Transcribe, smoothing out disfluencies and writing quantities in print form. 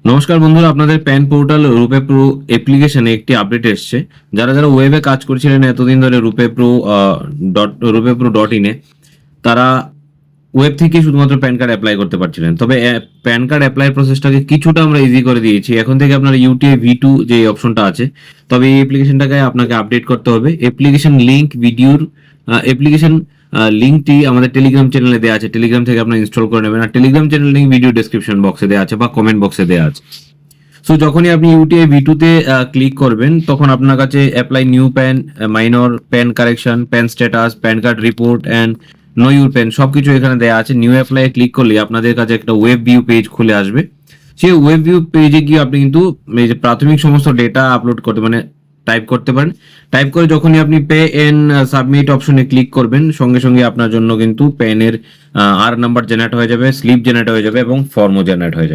নমস্কার বন্ধুরা, আপনাদের প্যান পোর্টাল রূপে প্রো অ্যাপ্লিকেশনে একটি আপডেট এসেছে। যারা যারা ওয়েবে কাজ করছিলেন এতদিন ধরে রূপে প্রো.ইনে, তারা ওয়েব থেকে শুধুমাত্র প্যান কার্ড অ্যাপ্লাই করতে পারছিলেন। তবে প্যান কার্ড অ্যাপ্লাই প্রসেসটাকে কিছুটা আমরা ইজি করে দিয়েছি। এখন থেকে আপনার ইউটিআই V2 যে অপশনটা আছে, তবে এই অ্যাপ্লিকেশনটাকে আপনাকে আপডেট করতে হবে। অ্যাপ্লিকেশন লিঙ্ক ভিডিওর অ্যাপ্লিকেশন লিঙ্কটি আমাদের টেলিগ্রাম চ্যানেলে দেওয়া আছে। টেলিগ্রাম থেকে আপনারা ইনস্টল করে নেবেন। আর Telegram channel link video description বক্সে দেওয়া আছে বা কমেন্ট বক্সে দেওয়া আছে। সো যখনই আপনি ইউটিআই V2 তে ক্লিক করবেন, তখন আপনার কাছে apply new pan, minor, pan correction, pan status, pan card report and no your pan সবকিছু এখানে দেওয়া আছে। নিউ অ্যাপ্লাই ক্লিক করলে আপনাদের কাছে একটা ওয়েব ভিউ পেজ খুলে আসবে। সেই ওয়েব ভিউ পেজে গিয়ে আপনি কিন্তু এই যে প্রাথমিক সমস্ত ডেটা আপলোড করতে টাইপ করতে পারেন। টাইপ করে যখনই আপনি পে এন্ড সাবমিট অপশনে ক্লিক করবেন, সঙ্গে সঙ্গে আপনার জন্য কিন্তু প্যানের নাম্বার জেনারেট হয়ে যাবে, স্লিপ জেনারেট হয়ে যাবে এবং ফর্মও জেনারেট হয়ে যাবে।